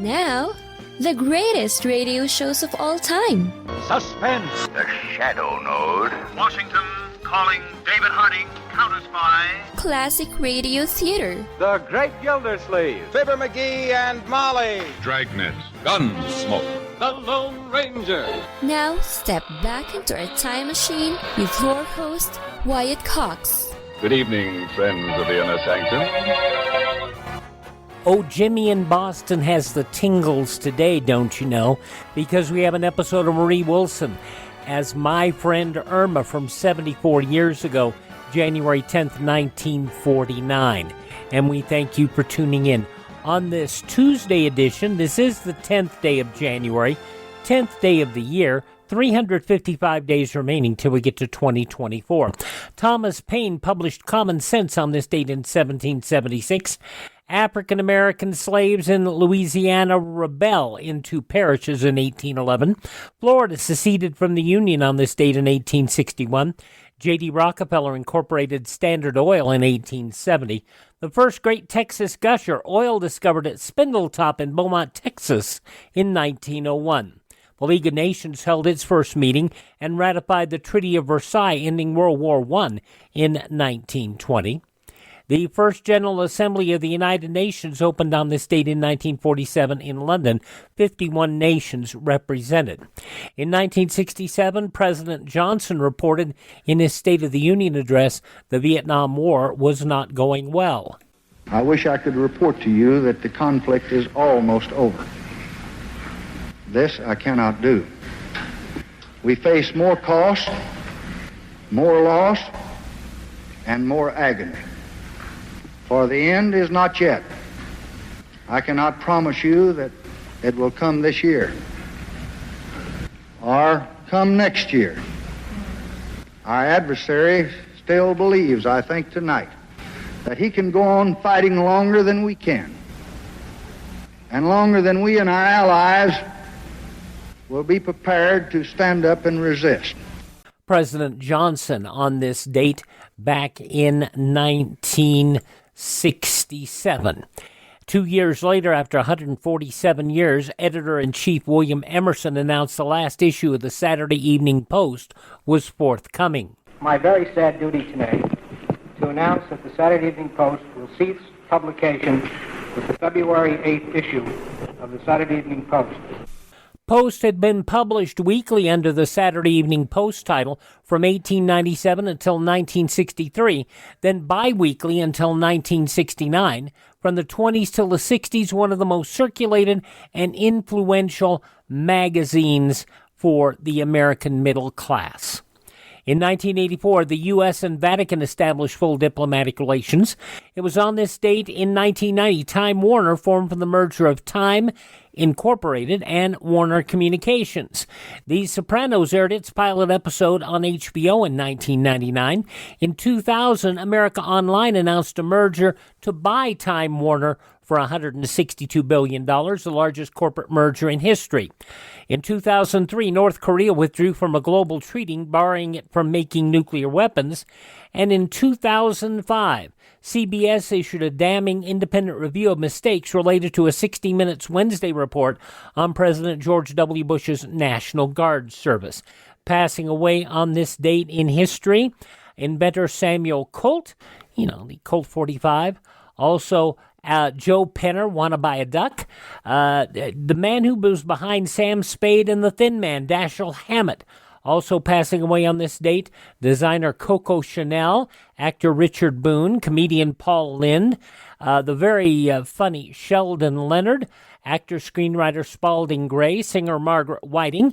Now, the greatest radio shows of all time. Suspense. The Shadow Node. Washington calling David Harding, counter-spy. Classic radio theater. The Great Gildersleeve. Fibber McGee and Molly. Dragnet. Gunsmoke. The Lone Ranger. Now, step back into our time machine with your host, Wyatt Cox. Good evening, friends of the Inner Sanctum. Oh, Jimmy in Boston has the tingles today, don't you know? Because we have an episode of Marie Wilson as my friend Irma from 74 years ago, January 10th, 1949. And we thank you for tuning in. On this Tuesday edition, this is the 10th day of January, 10th day of the year, 355 days remaining till we get to 2024. Thomas Paine published Common Sense on this date in 1776. African-American slaves in Louisiana rebel into parishes in 1811. Florida seceded from the Union on this date in 1861. J.D. Rockefeller incorporated Standard Oil in 1870. The first great Texas gusher, oil discovered at Spindletop in Beaumont, Texas in 1901. The League of Nations held its first meeting and ratified the Treaty of Versailles ending World War I in 1920. The first General Assembly of the United Nations opened on this date in 1947 in London, 51 nations represented. In 1967, President Johnson reported in his State of the Union address the Vietnam War was not going well. I wish I could report to you that the conflict is almost over. This I cannot do. We face more cost, more loss, and more agony. For the end is not yet. I cannot promise you that it will come this year or come next year. Our adversary still believes, I think tonight, that he can go on fighting longer than we can, and longer than we and our allies will be prepared to stand up and resist. President Johnson on this date back in 1967. 2 years later, after 147 years, editor-in-chief William Emerson announced the last issue of the Saturday Evening Post was forthcoming. My very sad duty today to announce that the Saturday Evening Post will cease publication with the February 8th issue of the Saturday Evening Post. Post had been published weekly under the Saturday Evening Post title from 1897 until 1963, then bi-weekly until 1969. From the 20s till the 60s, one of the most circulated and influential magazines for the American middle class. In 1984, the U.S. and Vatican established full diplomatic relations. It was on this date in 1990, Time Warner formed from the merger of Time Incorporated and Warner Communications. The Sopranos aired its pilot episode on HBO in 1999. In 2000, America Online announced a merger to buy Time Warner for $162 billion, the largest corporate merger in history. In 2003, North Korea withdrew from a global treaty barring it from making nuclear weapons. And in 2005, CBS issued a damning independent review of mistakes related to a 60 Minutes Wednesday report on President George W. Bush's National Guard service. Passing away on this date in history, inventor Samuel Colt, the Colt 45, also Joe Penner, Wanna Buy a Duck, the man who was behind Sam Spade and the Thin Man, Dashiell Hammett. Also passing away on this date, designer Coco Chanel, actor Richard Boone, comedian Paul Lynde, the very funny Sheldon Leonard, actor-screenwriter Spalding Gray, singer Margaret Whiting,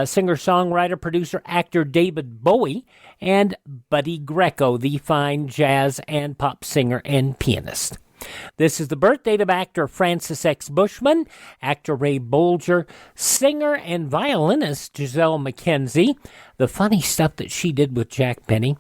singer-songwriter, producer, actor David Bowie, and Buddy Greco, the fine jazz and pop singer and pianist. This is the birth date of actor Francis X. Bushman, actor Ray Bolger, singer and violinist Giselle McKenzie, the funny stuff that she did with Jack Benny,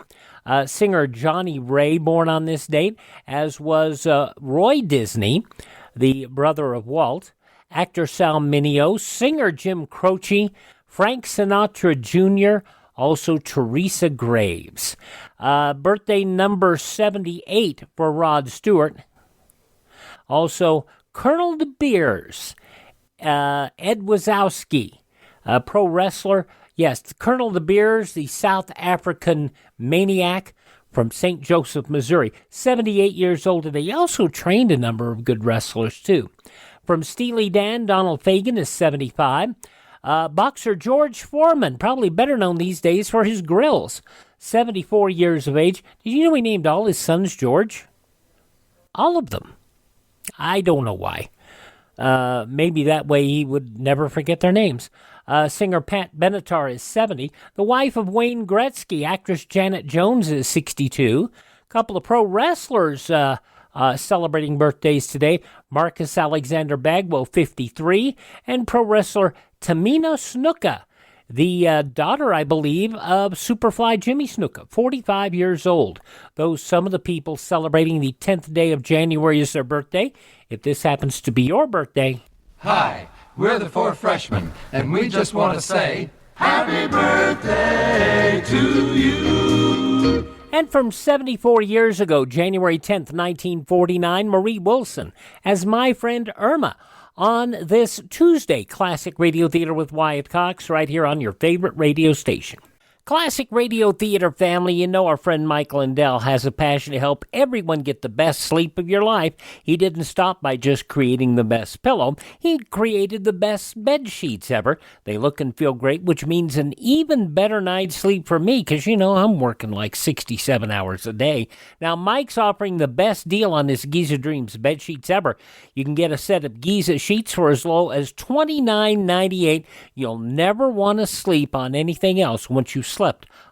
singer Johnny Ray, born on this date, as was Roy Disney, the brother of Walt, actor Sal Mineo, singer Jim Croce, Frank Sinatra Jr., also Teresa Graves. Birthday number 78 for Rod Stewart. Also, Colonel De Beers Ed Wazowski, a pro wrestler. Yes, Colonel De Beers, the South African maniac from St. Joseph, Missouri, 78 years old today. He also trained a number of good wrestlers, too. From Steely Dan, Donald Fagen is 75. Boxer George Foreman, probably better known these days for his grills, 74 years of age. Did you know he named all his sons George? All of them. I don't know why. Maybe that way he would never forget their names. Singer Pat Benatar is 70. The wife of Wayne Gretzky, actress Janet Jones, is 62. A couple of pro wrestlers celebrating birthdays today. Marcus Alexander Bagwell, 53. And pro wrestler Tamina Snuka, the daughter, I believe, of Superfly Jimmy Snuka, 45 years old. Those some of the people celebrating the 10th day of January is their birthday. If this happens to be your birthday. Hi, we're the Four Freshmen, and we just want to say, Happy birthday to you. And from 74 years ago, January 10th, 1949, Marie Wilson as My Friend Irma on this Tuesday. Classic Radio Theater with Wyatt Cox right here on your favorite radio station. Classic Radio Theater family, you know our friend Mike Lindell has a passion to help everyone get the best sleep of your life. He didn't stop by just creating the best pillow. He created the best bed sheets ever. They look and feel great, which means an even better night's sleep for me because, you know, I'm working like 67 hours a day. Now, Mike's offering the best deal on his Giza Dreams bed sheets ever. You can get a set of Giza sheets for as low as $29.98. You'll never want to sleep on anything else once you slept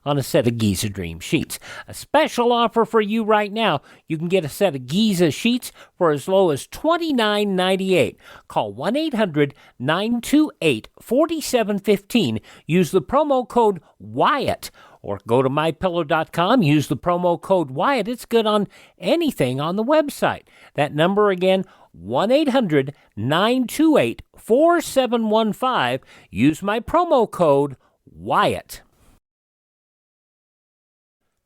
on a set of Giza Dream sheets. A special offer for you right now. You can get a set of Giza sheets for as low as $29.98. Call 1-800-928-4715. Use the promo code Wyatt. Or go to mypillow.com, use the promo code Wyatt. It's good on anything on the website. That number again, 1-800-928-4715. Use my promo code Wyatt.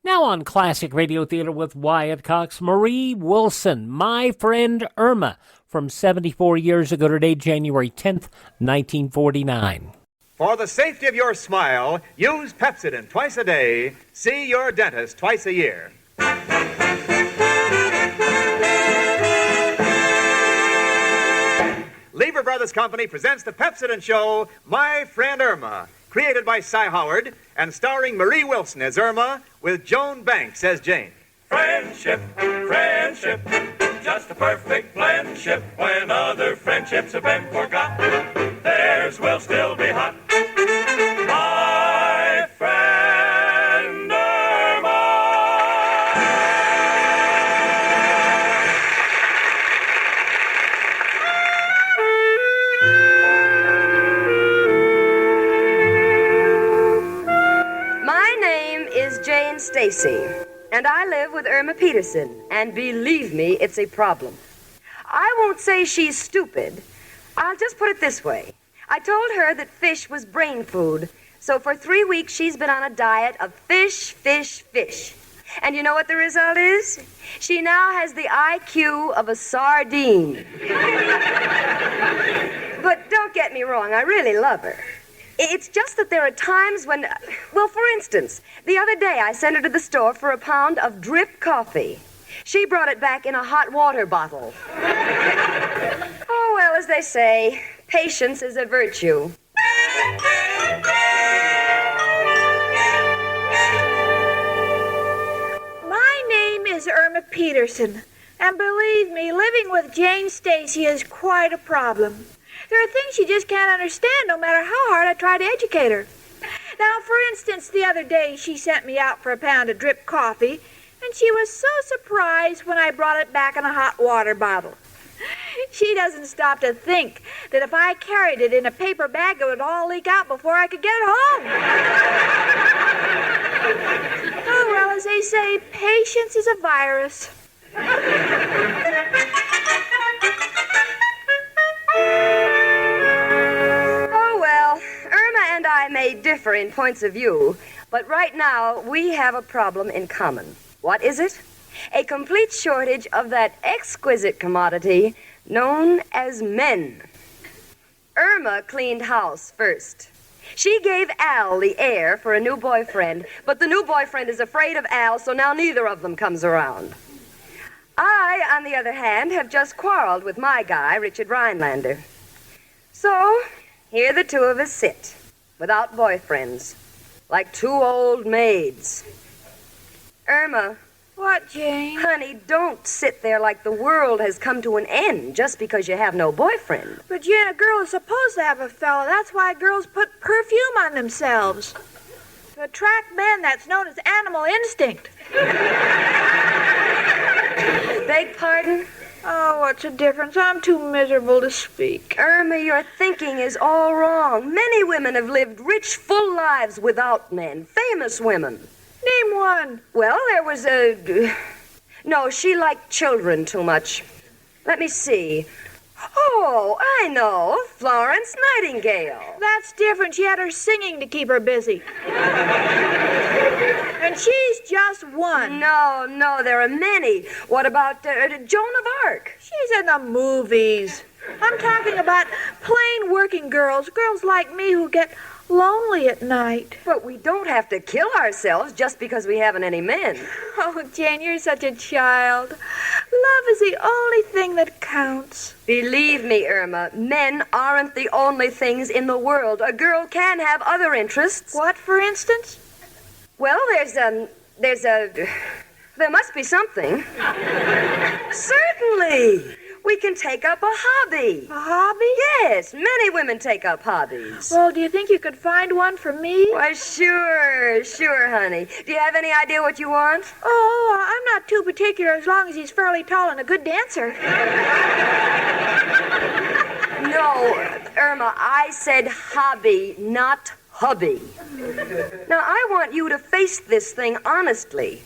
Now on Classic Radio Theater with Wyatt Cox, Marie Wilson, My Friend Irma, from 74 years ago today, January 10th, 1949. For the safety of your smile, use Pepsodent twice a day. See your dentist twice a year. Lever Brothers Company presents the Pepsodent show, My Friend Irma, created by Cy Howard and starring Marie Wilson as Irma with Joan Banks as Jane. Friendship, friendship, just a perfect friendship. When other friendships have been forgot, theirs will still be hot. My friend Irma. My name is Jane Stacy, and I live with Irma Peterson, and believe me, it's a problem. I won't say she's stupid. I'll just put it this way. I told her that fish was brain food, so for 3 weeks she's been on a diet of fish, fish, fish. And you know what the result is? She now has the IQ of a sardine. But don't get me wrong, I really love her. It's just that there are times when, well, for instance, the other day I sent her to the store for a pound of drip coffee. She brought it back in a hot water bottle. Oh, well, as they say, patience is a virtue. My name is Irma Peterson, and believe me, living with Jane Stacy is quite a problem. There are things she just can't understand no matter how hard I try to educate her. Now, for instance, the other day she sent me out for a pound of drip coffee, and she was so surprised when I brought it back in a hot water bottle. She doesn't stop to think that if I carried it in a paper bag, it would all leak out before I could get it home. Oh, well, as they say, patience is a virus. Oh, well, Irma and I may differ in points of view, but right now we have a problem in common. What is it? A complete shortage of that exquisite commodity known as men. Irma cleaned house first. She gave Al the air for a new boyfriend, but the new boyfriend is afraid of Al, so now neither of them comes around. I, on the other hand, have just quarreled with my guy, Richard Rhinelander. So, here the two of us sit, without boyfriends, like two old maids. Irma. What, Jane? Honey, don't sit there like the world has come to an end just because you have no boyfriend. But, Jane, a girl is supposed to have a fella. That's why girls put perfume on themselves. To attract men, that's known as animal instinct. Beg pardon? Oh, what's the difference? I'm too miserable to speak. Irma, your thinking is all wrong. Many women have lived rich, full lives without men. Famous women. Name one. Well, there was a... No, she liked children too much. Let me see. Oh, I know. Florence Nightingale. That's different. She had her singing to keep her busy. And she's just one. No, there are many. What about Joan of Arc? She's in the movies. I'm talking about plain working girls like me who get lonely at night. But we don't have to kill ourselves just because we haven't any men. Oh, Jane, you're such a child. Love is the only thing that counts. Believe me, Irma, men aren't the only things in the world. A girl can have other interests. What, for instance? Well, there must be something. Certainly. We can take up a hobby. A hobby? Yes, many women take up hobbies. Well, do you think you could find one for me? Why, sure, honey. Do you have any idea what you want? Oh, I'm not too particular as long as he's fairly tall and a good dancer. No, Irma, I said hobby, not hubby. Now, I want you to face this thing honestly.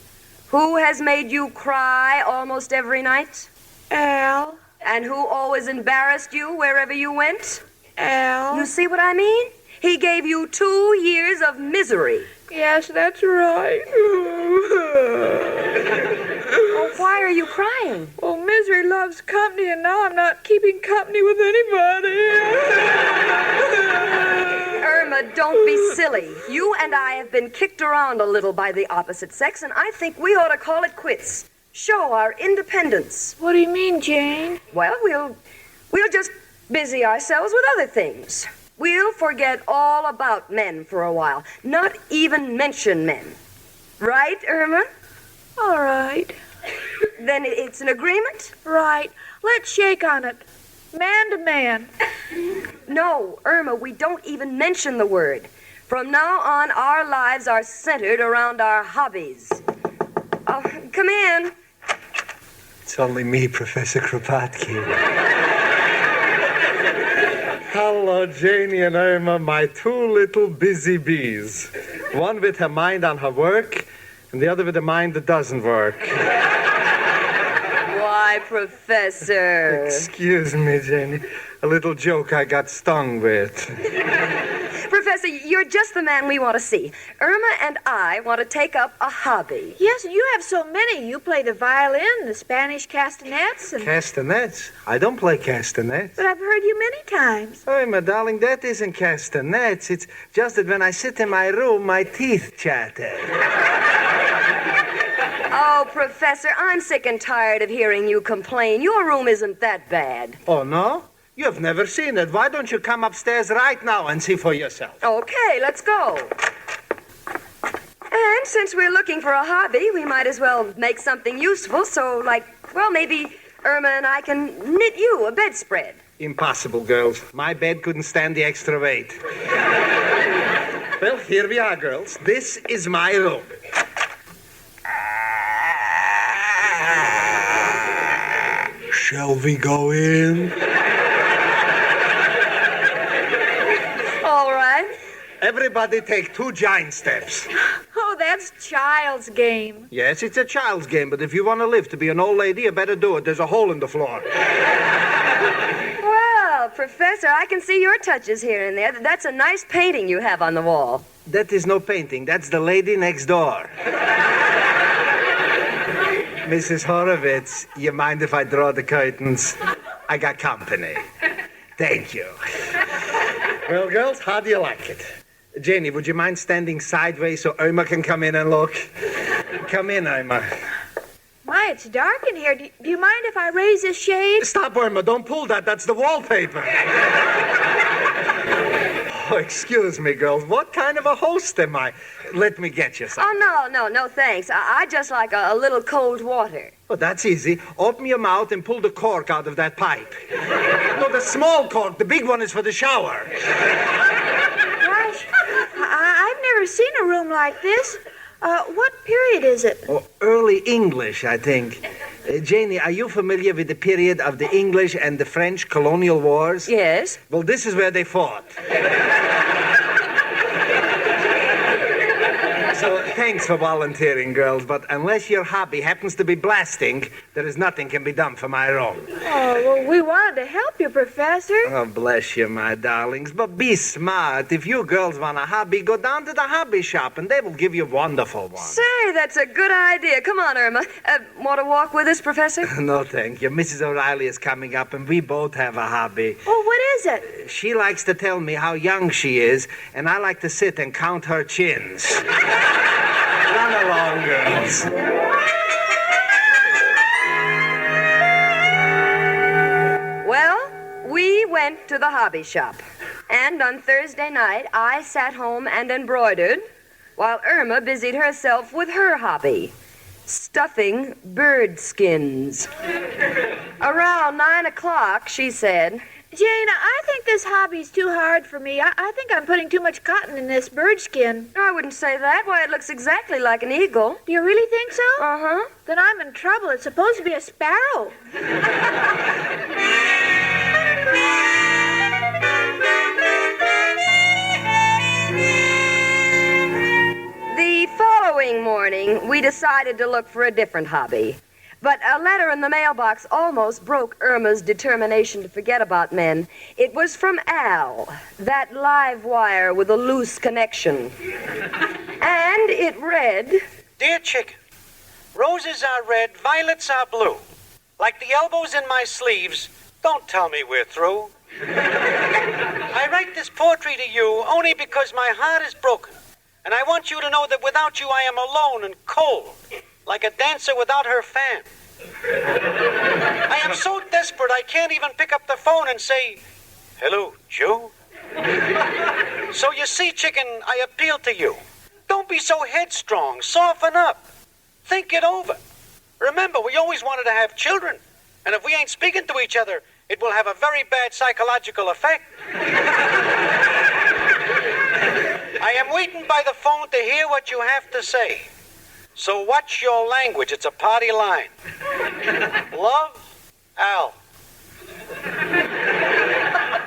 Who has made you cry almost every night? Al. And who always embarrassed you wherever you went? Al. You see what I mean? He gave you 2 years of misery. Yes, that's right. Oh, why are you crying? Oh, misery loves company, and now I'm not keeping company with anybody. Irma, don't be silly. You and I have been kicked around a little by the opposite sex, and I think we ought to call it quits. Show our independence. What do you mean, Jane? Well, we'll just busy ourselves with other things. We'll forget all about men for a while. Not even mention men. Right, Irma? All right. Then it's an agreement? Right. Let's shake on it. Man to man. No, Irma, we don't even mention the word. From now on, our lives are centered around our hobbies. Oh, come in. It's only me, Professor Kropotkin. Hello, Janie and Irma, my two little busy bees. One with her mind on her work, and the other with a mind that doesn't work. Why, Professor? Excuse me, Janie. A little joke I got stung with. Professor, you're just the man we want to see. Irma and I want to take up a hobby. Yes, and you have so many. You play the violin, the Spanish castanets, and... Castanets? I don't play castanets. But I've heard you many times. Oh, my darling, that isn't castanets. It's just that when I sit in my room, my teeth chatter. Oh, Professor, I'm sick and tired of hearing you complain. Your room isn't that bad. Oh, no? You've never seen it. Why don't you come upstairs right now and see for yourself? Okay, let's go. And since we're looking for a hobby, we might as well make something useful. So, maybe Irma and I can knit you a bedspread. Impossible, girls. My bed couldn't stand the extra weight. Well, here we are, girls. This is my room. Shall we go in? All right. Everybody take 2 giant steps. Oh, that's child's game. Yes, it's a child's game, but if you want to live to be an old lady, you better do it. There's a hole in the floor. Well, Professor, I can see your touches here and there. That's a nice painting you have on the wall. That is no painting. That's the lady next door. Mrs. Horowitz, you mind if I draw the curtains? I got company. Thank you. Well, girls, how do you like it? Janie, would you mind standing sideways so Irma can come in and look? Come in, Irma. My, it's dark in here. Do you mind if I raise this shade? Stop, Irma. Don't pull that. That's the wallpaper. Oh, excuse me, girls. What kind of a host am I? Let me get you something. Oh, no, thanks. I just like a little cold water. Oh, that's easy. Open your mouth and pull the cork out of that pipe. No, the small cork. The big one is for the shower. Gosh, I've never seen a room like this. What period is it? Oh, early English, I think. Janie, are you familiar with the period of the English and the French colonial wars? Yes. Well, this is where they fought. So, thanks for volunteering, girls, but unless your hobby happens to be blasting, there is nothing can be done for my own. Oh, well, we wanted to help you, Professor. Oh, bless you, my darlings, but be smart. If you girls want a hobby, go down to the hobby shop, and they will give you wonderful ones. Say, that's a good idea. Come on, Irma. Want to walk with us, Professor? No, thank you. Mrs. O'Reilly is coming up, and we both have a hobby. Oh, what is it? She likes to tell me how young she is, and I like to sit and count her chins. Run along, girls. Well, we went to the hobby shop. And on Thursday night, I sat home and embroidered while Irma busied herself with her hobby, stuffing bird skins. Around 9 o'clock, she said, Jane, I think this hobby's too hard for me. I think I'm putting too much cotton in this bird skin. I wouldn't say that. Why, it looks exactly like an eagle. Do you really think so? Uh-huh. Then I'm in trouble. It's supposed to be a sparrow. The following morning, we decided to look for a different hobby. But a letter in the mailbox almost broke Irma's determination to forget about men. It was from Al, that live wire with a loose connection. And it read, Dear Chicken, roses are red, violets are blue. Like the elbows in my sleeves, don't tell me we're through. I write this poetry to you only because my heart is broken. And I want you to know that without you I am alone and cold, like a dancer without her fan. I am so desperate I can't even pick up the phone and say, Hello, Joe? So you see, Chicken, I appeal to you. Don't be so headstrong. Soften up. Think it over. Remember, we always wanted to have children. And if we ain't speaking to each other, it will have a very bad psychological effect. I am waiting by the phone to hear what you have to say. So watch your language. It's a party line. Love, Al.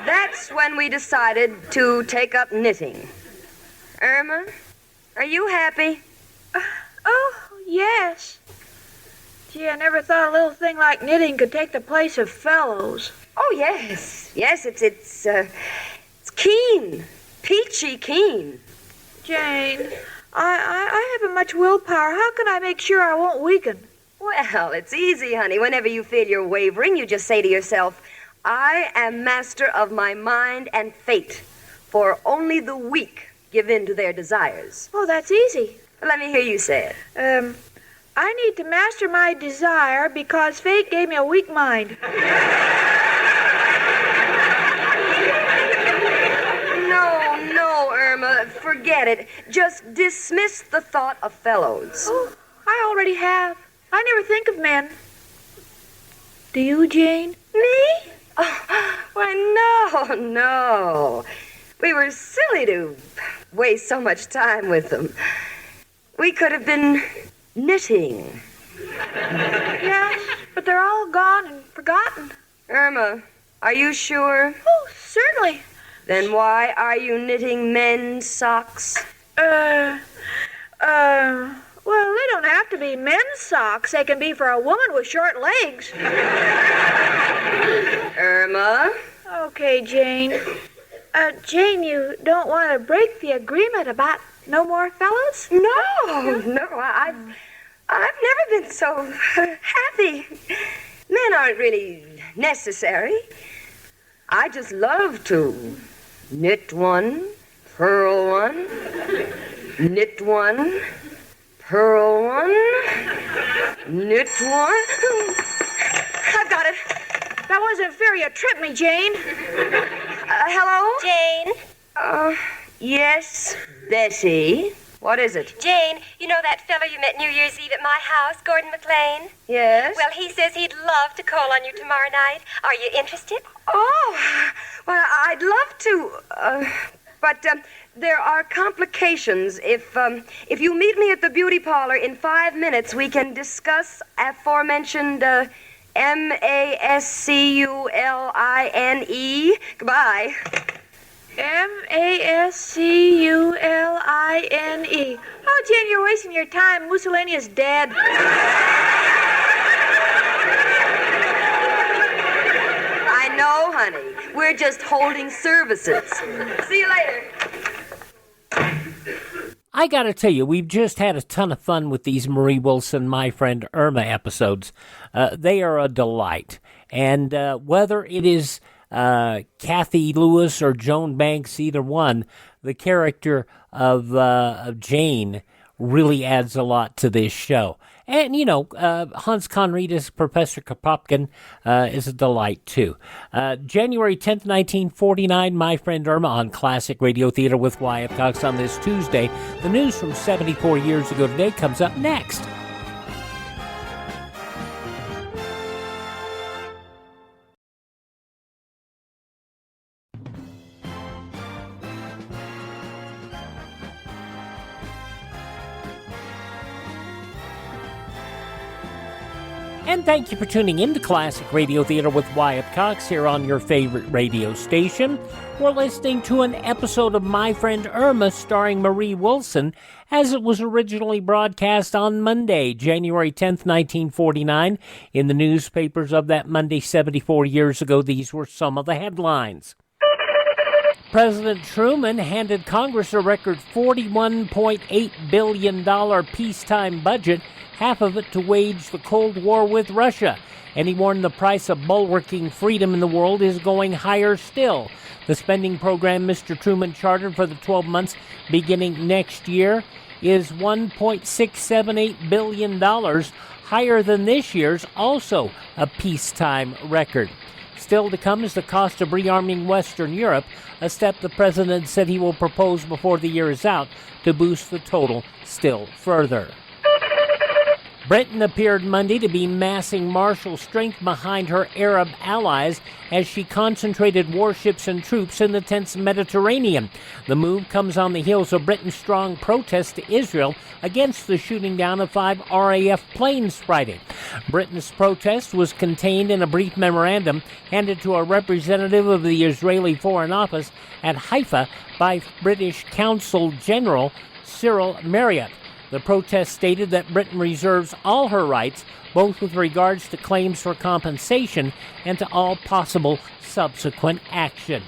That's when we decided to take up knitting. Irma, are you happy? Oh, yes. Gee, I never thought a little thing like knitting could take the place of fellows. Oh, yes. Yes, it's keen. Peachy keen. Jane, I haven't much willpower. How can I make sure I won't weaken? Well, it's easy, honey. Whenever you feel you're wavering, you just say to yourself, I am master of my mind and fate, for only the weak give in to their desires. Oh, that's easy. Let me hear you say it. I need to master my desire because fate gave me a weak mind. No, Irma, forget it. Just dismiss the thought of fellows. Oh, I already have. I never think of men. Do you, Jane? Me? Oh, why, no. We were silly to waste so much time with them. We could have been knitting. Yes, but they're all gone and forgotten. Irma, are you sure? Oh, certainly. Then why are you knitting men's socks? Well, they don't have to be men's socks. They can be for a woman with short legs. Irma? Okay, Jane. Jane, you don't want to break the agreement about no more fellas? No. I've never been so happy. Men aren't really necessary. I just love to Knit one, purl one, knit one, purl one, knit one. I've got it. That wasn't fair. You tripped me, Jane. Hello? Jane? Yes, Bessie. What is it? Jane, you know that fellow you met New Year's Eve at my house, Gordon McLean? Yes? Well, he says he'd love to call on you tomorrow night. Are you interested? Oh, well, I'd love to, but there are complications. If you meet me at the beauty parlor in 5 minutes, we can discuss aforementioned, M-A-S-C-U-L-I-N-E. Goodbye. M-A-S-C-U-L-I-N-E. Oh, Jane, you're wasting your time. Mussolini is dead. I know, honey. We're just holding services. See you later. I gotta tell you, we've just had a ton of fun with these Marie Wilson, My Friend Irma episodes. They are a delight. And whether it is Kathy Lewis or Joan Banks, either one, the character of Jane really adds a lot to this show. And, Hans Conried Professor Kropotkin is a delight, too. January 10th, 1949, My Friend Irma on Classic Radio Theater with Wyatt Cox on this Tuesday. The news from 74 years ago today comes up next. And thank you for tuning in to Classic Radio Theater with Wyatt Cox here on your favorite radio station. We're listening to an episode of My Friend Irma starring Marie Wilson as it was originally broadcast on Monday, January 10th, 1949. In the newspapers of that Monday 74 years ago, these were some of the headlines. President Truman handed Congress a record $41.8 billion peacetime budget, half of it to wage the Cold War with Russia. And he warned the price of bulwarking freedom in the world is going higher still. The spending program Mr. Truman chartered for the 12 months beginning next year is $1.678 billion, higher than this year's, also a peacetime record. Still to come is the cost of rearming Western Europe, a step the president said he will propose before the year is out to boost the total still further. Britain appeared Monday to be massing martial strength behind her Arab allies as she concentrated warships and troops in the tense Mediterranean. The move comes on the heels of Britain's strong protest to Israel against the shooting down of 5 RAF planes Friday. Britain's protest was contained in a brief memorandum handed to a representative of the Israeli Foreign Office at Haifa by British Consul General Cyril Marriott. The protest stated that Britain reserves all her rights, both with regards to claims for compensation and to all possible subsequent action.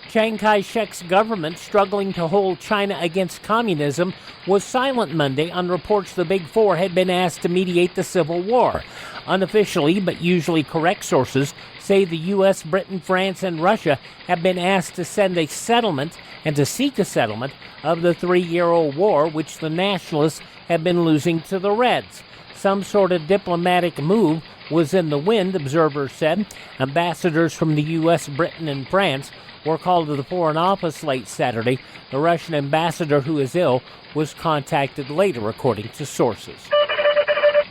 Chiang Kai-shek's government, struggling to hold China against communism, was silent Monday on reports the Big Four had been asked to mediate the Civil War. Unofficially, but usually correct sources, say the U.S., Britain, France, and Russia have been asked to send a settlement and to seek a settlement of the 3-year-old war which the nationalists have been losing to the Reds. Some sort of diplomatic move was in the wind, observers said. Ambassadors from the U.S., Britain, and France were called to the Foreign Office late Saturday. The Russian ambassador, who is ill, was contacted later, according to sources.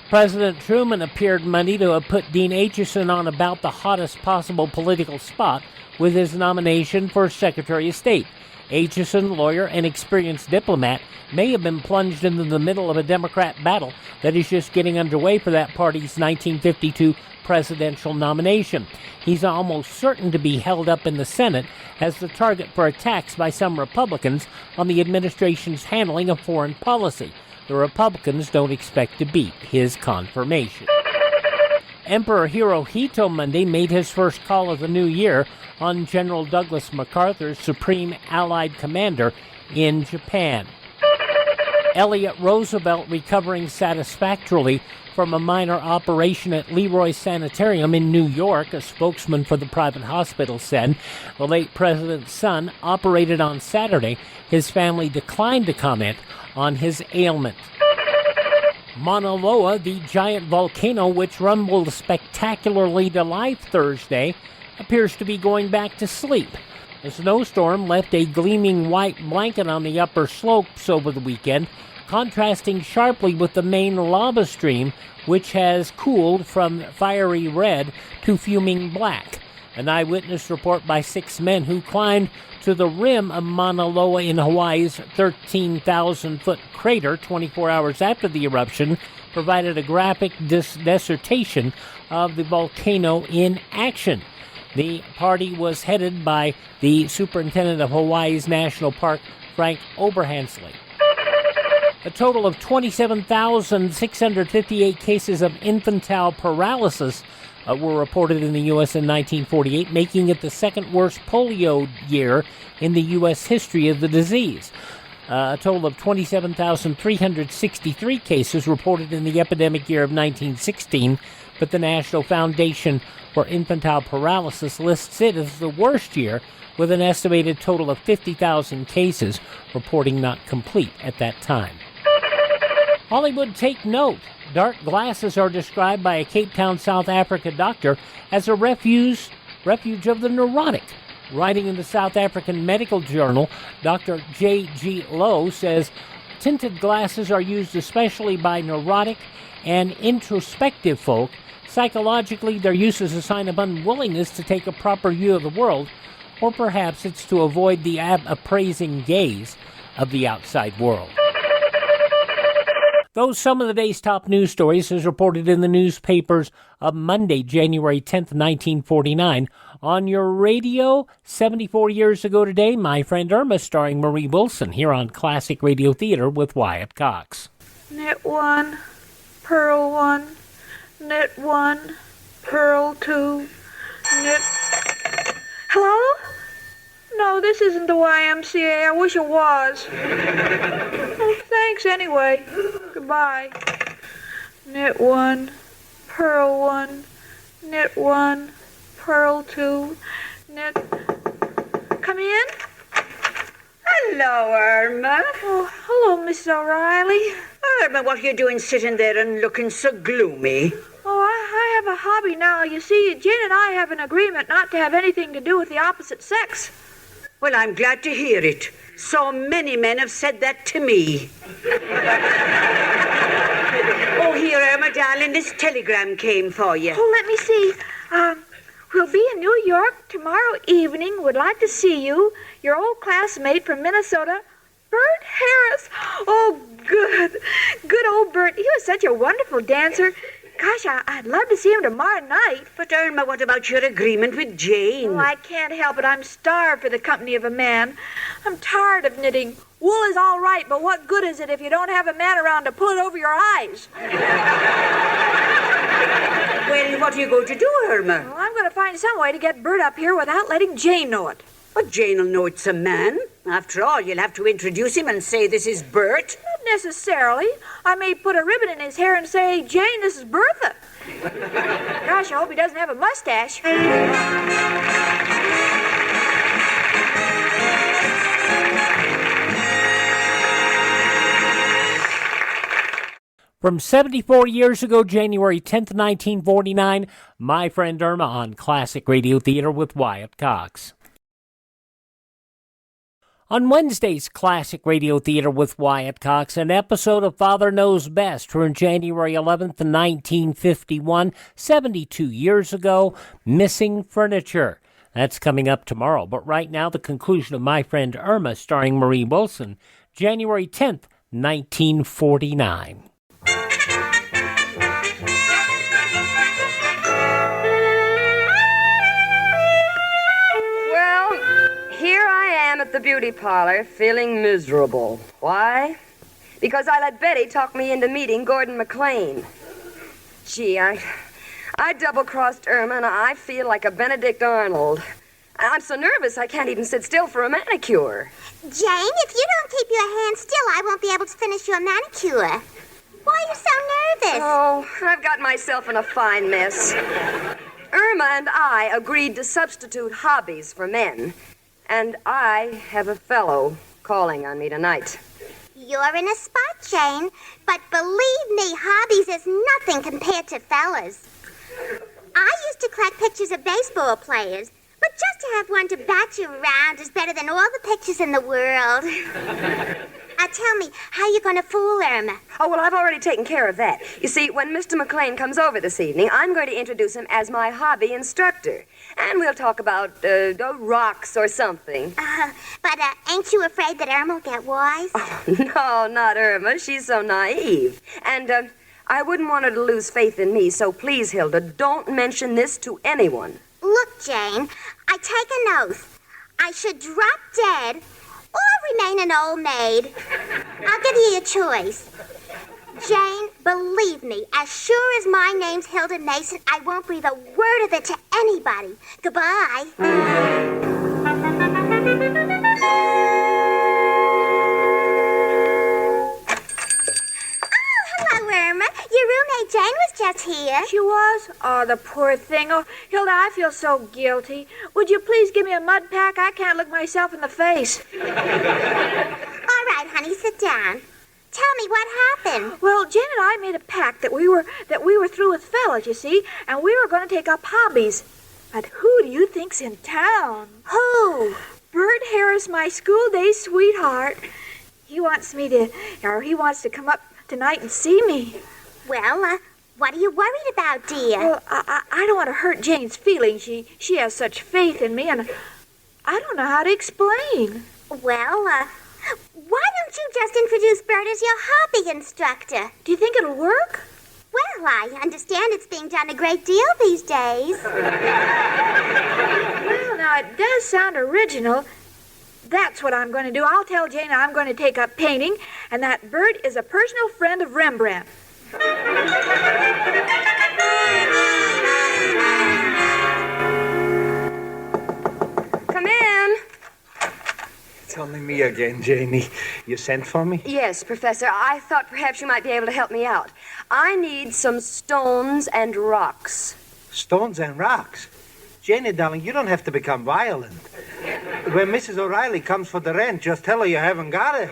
President Truman appeared Monday to have put Dean Acheson on about the hottest possible political spot with his nomination for Secretary of State. Acheson, lawyer and experienced diplomat, may have been plunged into the middle of a Democrat battle that is just getting underway for that party's 1952 presidential nomination. He's almost certain to be held up in the Senate as the target for attacks by some Republicans on the administration's handling of foreign policy. The Republicans don't expect to beat his confirmation. Emperor Hirohito Monday made his first call of the new year on General Douglas MacArthur's Supreme Allied Commander in Japan. Elliot Roosevelt recovering satisfactorily from a minor operation at Leroy Sanitarium in New York, a spokesman for the private hospital said. The late president's son operated on Saturday. His family declined to comment on his ailment. Mauna Loa, the giant volcano which rumbled spectacularly to life Thursday, appears to be going back to sleep. A snowstorm left a gleaming white blanket on the upper slopes over the weekend, contrasting sharply with the main lava stream, which has cooled from fiery red to fuming black. An eyewitness report by 6 men who climbed to the rim of Mauna Loa in Hawaii's 13,000-foot crater 24 hours after the eruption provided a graphic dissertation of the volcano in action. The party was headed by the superintendent of Hawaii's National Park, Frank Oberhansley. A total of 27,658 cases of infantile paralysis were reported in the U.S. in 1948, making it the second worst polio year in the U.S. history of the disease. A total of 27,363 cases reported in the epidemic year of 1916, but the National Foundation for Infantile Paralysis lists it as the worst year, with an estimated total of 50,000 cases reporting not complete at that time. Hollywood, take note. Dark glasses are described by a Cape Town, South Africa doctor as a refuge of the neurotic. Writing in the South African Medical Journal, Dr. J.G. Lowe says tinted glasses are used especially by neurotic and introspective folk. Psychologically, their use is a sign of unwillingness to take a proper view of the world, or perhaps it's to avoid the appraising gaze of the outside world. Those some of the day's top news stories as reported in the newspapers of Monday, January 10th, 1949. On your radio, 74 years ago today, My Friend Irma, starring Marie Wilson, here on Classic Radio Theater with Wyatt Cox. Knit 1, purl 1, knit 1, purl 2, knit... Hello? No, this isn't the YMCA. I wish it was. Well, thanks anyway. Goodbye. Knit 1, purl 1, knit 1, purl 2, knit... Come in? Hello, Irma. Oh, hello, Mrs. O'Reilly. Irma, what are you doing sitting there and looking so gloomy? Oh, I have a hobby now. You see, Jane and I have an agreement not to have anything to do with the opposite sex. Well, I'm glad to hear it. So many men have said that to me. Oh, here, Irma, darling, this telegram came for you. Oh, let me see. We'll be in New York tomorrow evening. Would like to see you. Your old classmate from Minnesota, Bert Harris. Oh, good. Good old Bert. He was such a wonderful dancer. Gosh, I'd love to see him tomorrow night. But, Irma, what about your agreement with Jane? Oh, I can't help it. I'm starved for the company of a man. I'm tired of knitting. Wool is all right, but what good is it if you don't have a man around to pull it over your eyes? Well, what are you going to do, Irma? Well, I'm going to find some way to get Bert up here without letting Jane know it. But Jane will know it's a man. After all, you'll have to introduce him and say this is Bert. Not necessarily. I may put a ribbon in his hair and say, Jane, this is Bertha. Gosh, I hope he doesn't have a mustache. From 74 years ago, January 10th, 1949, My Friend Irma on Classic Radio Theater with Wyatt Cox. On Wednesday's Classic Radio Theater with Wyatt Cox, an episode of Father Knows Best from January 11th, 1951, 72 years ago, Missing Furniture. That's coming up tomorrow. But right now, the conclusion of My Friend Irma, starring Marie Wilson, January 10th, 1949. At the beauty parlor, feeling miserable. Why? Because I let Betty talk me into meeting Gordon McLean. Gee, I double-crossed Irma, and I feel like a Benedict Arnold. I'm so nervous I can't even sit still for a manicure. Jane, if you don't keep your hands still, I won't be able to finish your manicure. Why are you so nervous? Oh, I've got myself in a fine mess. Irma and I agreed to substitute hobbies for men, and I have a fellow calling on me tonight. You're in a spot, Jane, but believe me, hobbies is nothing compared to fellas. I used to collect pictures of baseball players, but just to have one to bat you around is better than all the pictures in the world. Tell me, how you going to fool Irma? Oh, well, I've already taken care of that. You see, when Mr. McLean comes over this evening, I'm going to introduce him as my hobby instructor. And we'll talk about rocks or something. But ain't you afraid that Irma will get wise? Oh, no, not Irma. She's so naive. And I wouldn't want her to lose faith in me, so please, Hilda, don't mention this to anyone. Look, Jane, I take an oath. I should drop dead or remain an old maid. I'll give you your choice. Jane, believe me, as sure as my name's Hilda Mason, I won't breathe a word of it to anybody. Goodbye. Irma, your roommate Jane was just here. She was? Oh, the poor thing. Oh, Hilda, I feel so guilty. Would you please give me a mud pack? I can't look myself in the face. All right, honey, sit down. Tell me what happened. Well, Jane and I made a pact that we were through with fellas, you see, and we were going to take up hobbies. But who do you think's in town? Who? Bert Harris, my school day sweetheart. He wants to come up tonight and see me. Well, what are you worried about, dear? Well, I don't want to hurt Jane's feelings. She has such faith in me, and I don't know how to explain. Well, why don't you just introduce Bert as your hobby instructor? Do you think it'll work? Well, I understand it's being done a great deal these days. Well, now, it does sound original. That's what I'm going to do. I'll tell Jane I'm going to take up painting, and that Bert is a personal friend of Rembrandt. Come in. It's only me again, Janie. You sent for me? Yes, Professor. I thought perhaps you might be able to help me out. I need some stones and rocks. Stones and rocks? Janie, darling, you don't have to become violent. When Mrs. O'Reilly comes for the rent, just tell her you haven't got it.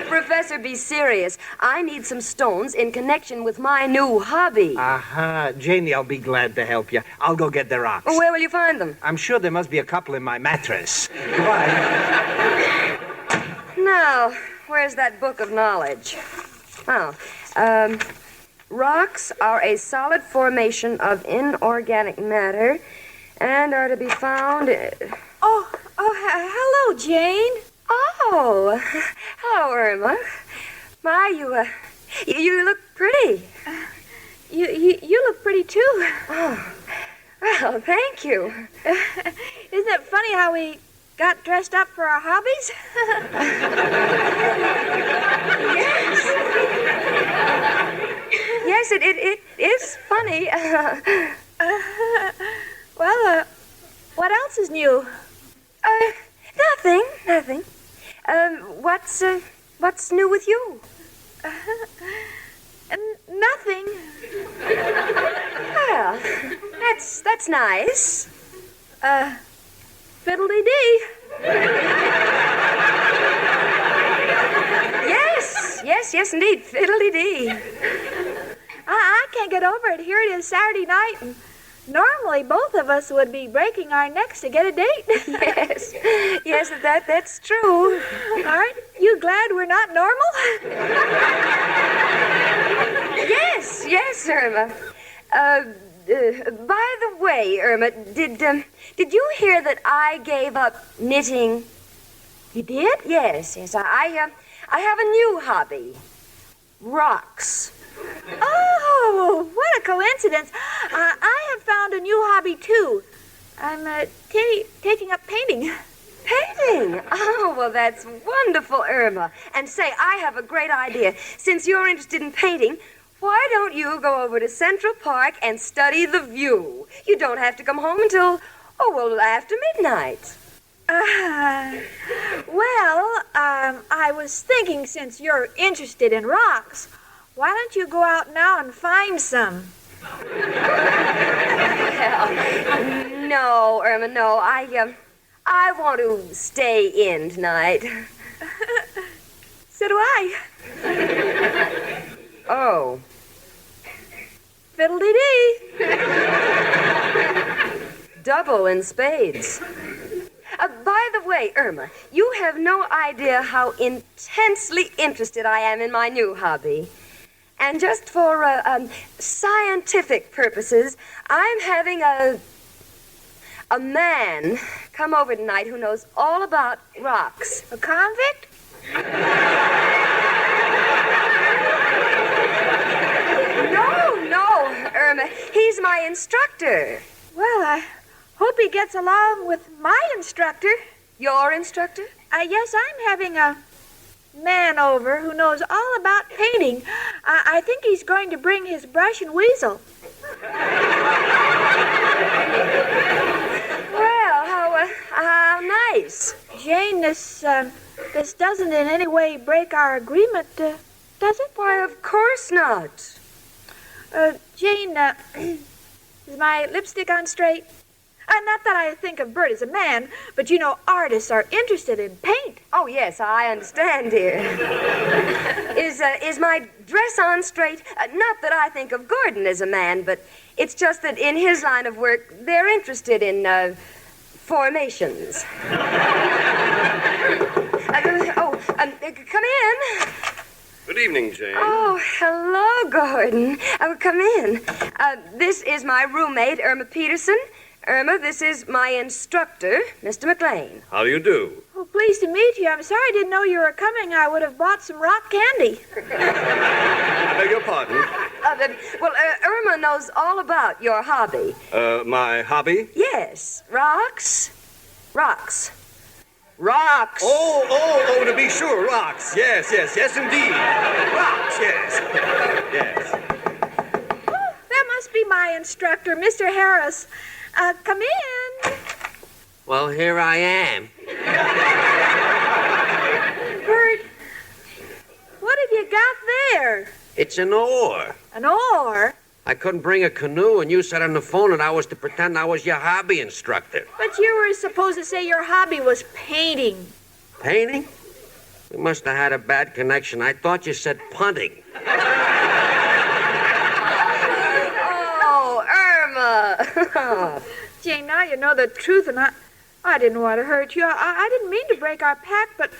Professor, be serious. I need some stones in connection with my new hobby. Aha. Janie, I'll be glad to help you. I'll go get the rocks. Where will you find them? I'm sure there must be a couple in my mattress. Goodbye. Now, where's that book of knowledge? Oh, rocks are a solid formation of inorganic matter and are to be found... Hello, Jane. Oh, hello, Irma. My, you look pretty. You look pretty, too. Oh, well, thank you. Isn't it funny how we got dressed up for our hobbies? Yes. Yes, it is funny. Well, what else is new? Nothing. What's new with you? Nothing. Well, that's nice. Fiddle-dee-dee. Yes, indeed. Fiddle-dee-dee. I can't get over it. Here it is Saturday night, and normally both of us would be breaking our necks to get a date. Yes, that's true. Aren't you glad we're not normal? Yes, Irma. By the way, Irma, did you hear that I gave up knitting? You did? Yes. I have a new hobby. Rocks. Oh, what a coincidence. I have found a new hobby, too. I'm taking up painting. Painting? Oh, well, that's wonderful, Irma. And say, I have a great idea. Since you're interested in painting, why don't you go over to Central Park and study the view? You don't have to come home until Oh, well, after midnight. I was thinking since you're interested in rocks, why don't you go out now and find some? Well, no, Irma, no. I want to stay in tonight. So do I. Oh. Fiddle-dee-dee. Double in spades. By the way, Irma, you have no idea how intensely interested I am in my new hobby. And just for scientific purposes, I'm having a man come over tonight who knows all about rocks. A convict? No, Irma. He's my instructor. Well, I hope he gets along with my instructor. Your instructor? Yes, I'm having a man over who knows all about painting. I think he's going to bring his brush and weasel. Well, how nice. Jane, this doesn't in any way break our agreement, does it? Why, of course not. Jane, is my lipstick on straight? Not that I think of Bert as a man, but you know, artists are interested in paint. Oh, yes, I understand, dear. Is my dress on straight? Not that I think of Gordon as a man, but it's just that in his line of work, they're interested in formations. Come in. Good evening, Jane. Oh, hello, Gordon. Come in. This is my roommate, Irma Peterson. Irma, this is my instructor, Mr. McLean. How do you do? Oh, pleased to meet you. I'm sorry I didn't know you were coming. I would have bought some rock candy. I beg your pardon? Irma knows all about your hobby. My hobby? Yes, rocks. Rocks. Oh, to be sure, rocks. Yes, indeed. Rocks, yes. Yes. Oh, that must be my instructor, Mr. Harris. Come in. Well, here I am. Bert, what have you got there? It's an oar. An oar? I couldn't bring a canoe, and you said on the phone that I was to pretend I was your hobby instructor. But you were supposed to say your hobby was painting. Painting? We must have had a bad connection. I thought you said punting. Oh, Irma. Jane, now you know the truth, and I didn't want to hurt you. I didn't mean to break our pact, but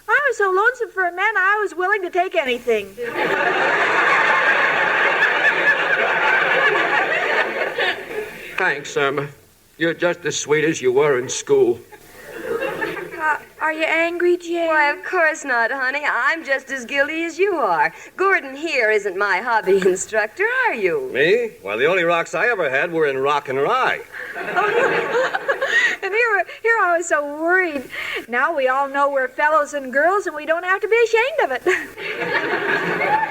I was so lonesome for a man, I was willing to take anything. Thanks, Irma. You're just as sweet as you were in school. Are you angry, Jane? Why, of course not, honey. I'm just as guilty as you are. Gordon here isn't my hobby instructor, are you? Me? Well, the only rocks I ever had were in rock and rye. And here I was so worried. Now we all know we're fellows and girls, and we don't have to be ashamed of it.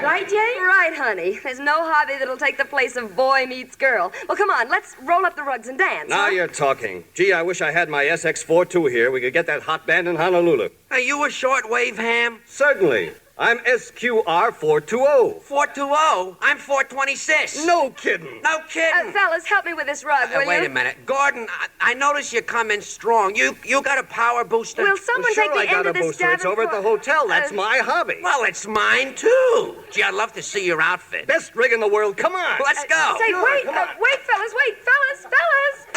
Right, Jane? Right, honey. There's no hobby that'll take the place of boy meets girl. Well, come on, let's roll up the rugs and dance. Now you're talking. Gee, I wish I had my SX-42 here. We could get that hot band in Honolulu. Are you a shortwave ham? Certainly. I'm SQR-420. 420? I'm 426. No kidding. No kidding. Fellas, help me with this rug, will you? Wait a minute. Gordon, I notice you come in strong. You got a power booster? Will someone take the end of this booster. It's over at the hotel. That's my hobby. Well, it's mine, too. Gee, I'd love to see your outfit. Best rig in the world. Come on. Let's go. Say, wait, fellas, wait. Fellas. Fellas.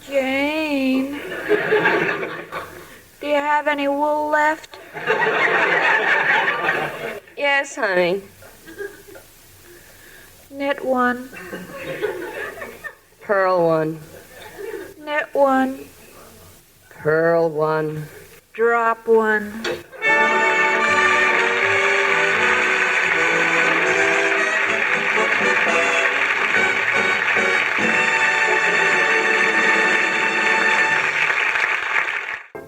Jane, do you have any wool left? Yes, honey. Knit one. Pearl one. Knit one. Pearl one. Drop one.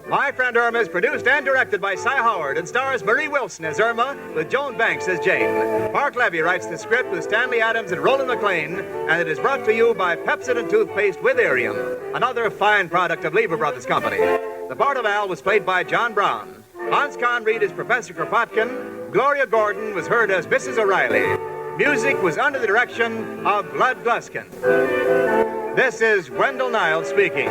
My Friend Irma is produced and directed by Cy Howard and stars Marie Wilson as Irma with Joan Banks as Jane. Mark Levy writes the script with Stanley Adams and Roland McLean, and it is brought to you by Pepsodent Toothpaste with Arium, another fine product of Lever Brothers Company. The part of Al was played by John Brown. Hans Conried is Professor Kropotkin. Gloria Gordon was heard as Mrs. O'Reilly. Music was under the direction of Bud Gluskin. This is Wendell Niles speaking.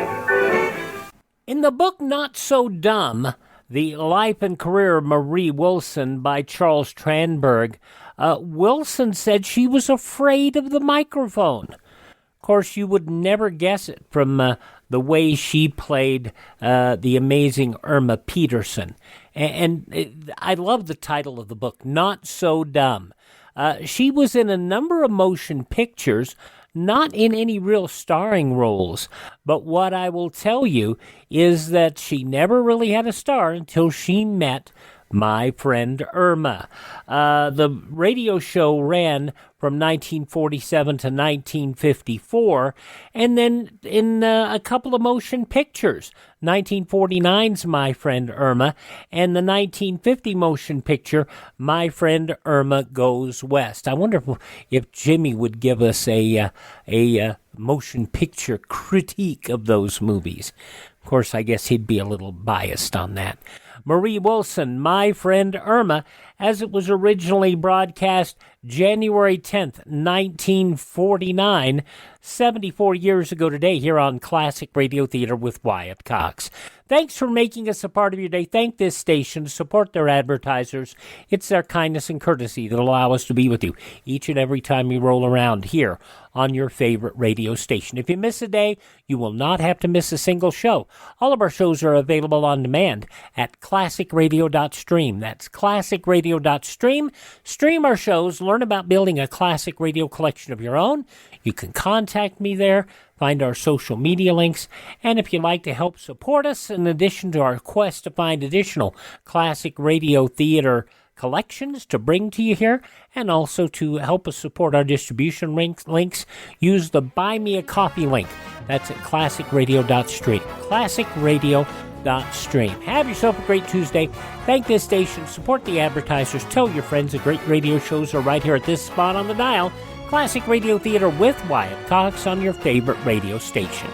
In the book Not So Dumb, The Life and Career of Marie Wilson by Charles Tranberg, Wilson said she was afraid of the microphone. Of course, you would never guess it from the way she played the amazing Irma Peterson. And I love the title of the book, Not So Dumb. She was in a number of motion pictures, not in any real starring roles. But what I will tell you is that she never really had a star until she met My Friend Irma. The radio show ran from 1947 to 1954, and then in a couple of motion pictures, 1949's My Friend Irma, and the 1950 motion picture, My Friend Irma Goes West. I wonder if Jimmy would give us a motion picture critique of those movies. Of course, I guess he'd be a little biased on that. Marie Wilson, My Friend Irma, as it was originally broadcast January 10th, 1949, 74 years ago today, here on Classic Radio Theater with Wyatt Cox. Thanks for making us a part of your day. Thank this station. Support their advertisers. It's their kindness and courtesy that allow us to be with you each and every time we roll around here on your favorite radio station. If you miss a day, you will not have to miss a single show. All of our shows are available on demand at classicradio.stream. That's classicradio.stream. Stream our shows. Learn about building a classic radio collection of your own. You can contact me there. Find our social media links. And if you'd like to help support us, in addition to our quest to find additional classic radio theater collections to bring to you here, and also to help us support our distribution links, use the Buy Me a Coffee link. That's at classicradio.stream. Classicradio.stream. Have yourself a great Tuesday. Thank this station. Support the advertisers. Tell your friends that great radio shows are right here at this spot on the dial. Classic Radio Theater with Wyatt Cox on your favorite radio station.